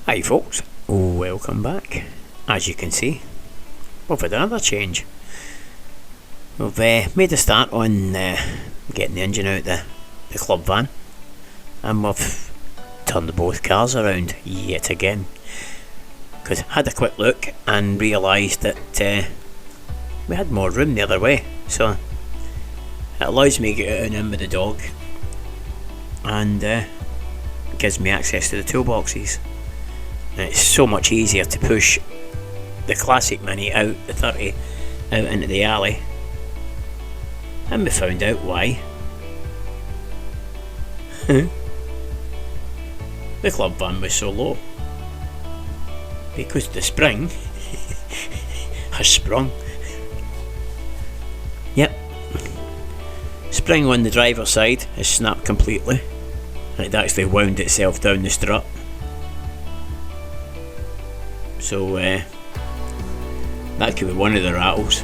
Hi folks, welcome back. As you can see, we've had another change. We've made a start on getting the engine out the Clubvan, and we've turned both cars around yet again, because I had a quick look and realised that we had more room the other way, so it allows me to get out and in with the dog, and gives me access to the toolboxes. It's so much easier to push the classic Mini out the 30 out into the alley, and we found out why. The Clubvan was so low because the spring has sprung. Yep, spring on the driver's side has snapped completely, and it actually wound itself down the strut. So that could be one of the rattles.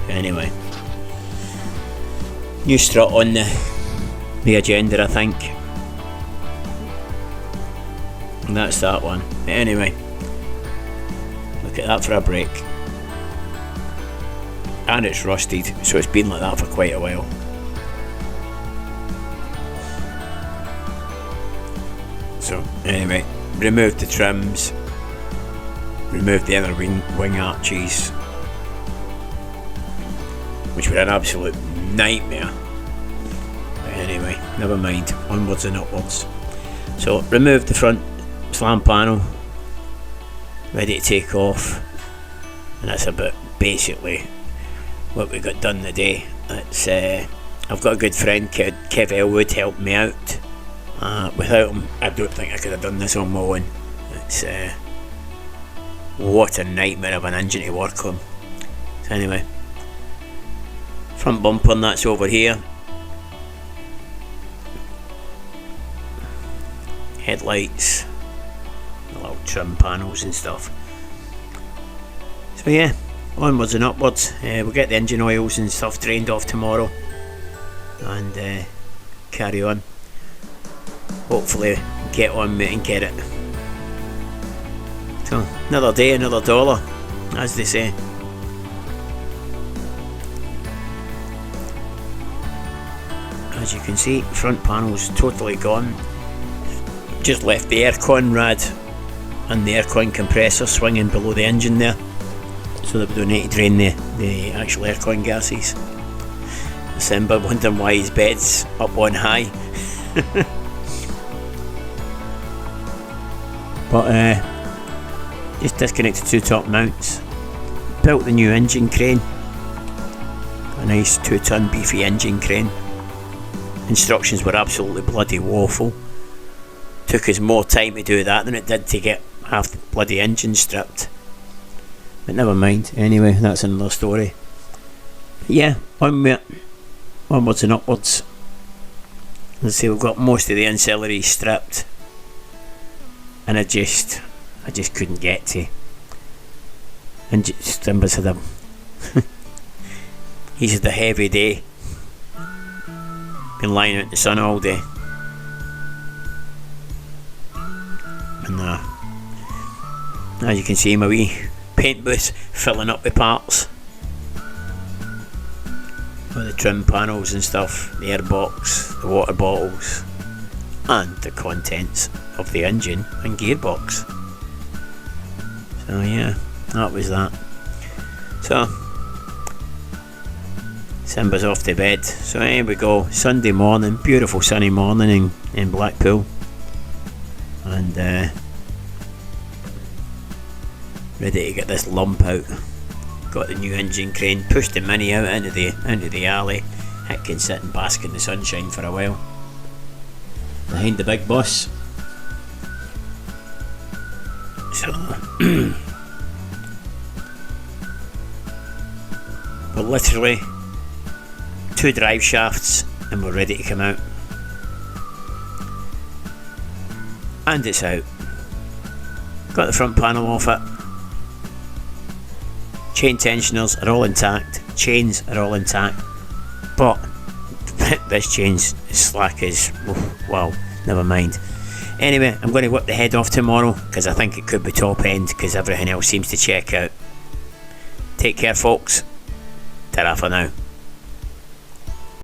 Anyway, new strut on the agenda, I think. And that's that one. But anyway, look at that for a break. And it's rusted, so it's been like that for quite a while. So anyway, removed the trims, removed the other wing arches, which were an absolute nightmare. But anyway, never mind, onwards and upwards. So removed the front slam panel, ready to take off, and that's about basically what we got done today. It's I've got a good friend, Kev Elwood, helping me out. Without him, I don't think I could have done this on my own. It's what a nightmare of an engine to work on. So anyway, front bumper, and that's over here. Headlights, the little trim panels and stuff. So yeah, onwards and upwards. We'll get the engine oils and stuff drained off tomorrow, and carry on. Hopefully get on with it and get it. So another day, another dollar, as they say. As you can see, front panel's totally gone. Just left the aircon rad and the aircon compressor swinging below the engine there, so that we don't need to drain the actual aircon gases. Simba wondering why his bed's up on high. But just disconnected two top mounts, built the new engine crane, a nice 2-ton beefy engine crane. Instructions were absolutely bloody woeful. Took us more time to do that than it did to get half the bloody engine stripped, but never mind. Anyway, that's another story. But yeah, onwards and upwards. Let's see, we've got most of the ancillaries stripped, and I just couldn't get to. And Simba's had he's had a heavy day. Been lying out in the sun all day. And as you can see, my wee paint booth filling up with parts. All the trim panels and stuff, the airbox, the water bottles, and the contents of the engine and gearbox. So yeah, that was that. So Simba's off to bed. So here we go, Sunday morning, beautiful sunny morning in Blackpool, and ready to get this lump out. Got the new engine crane, pushed the Mini out into the alley. It can sit and bask in the sunshine for a while. Behind the big bus. So we're literally 2 drive shafts and we're ready to come out. And it's out. Got the front panel off it. Chain tensioners are all intact. Chains are all intact. But this chain's as slack as, wow, never mind. Anyway, I'm going to whip the head off tomorrow because I think it could be top end because everything else seems to check out. Take care, folks. Ta-ra for now.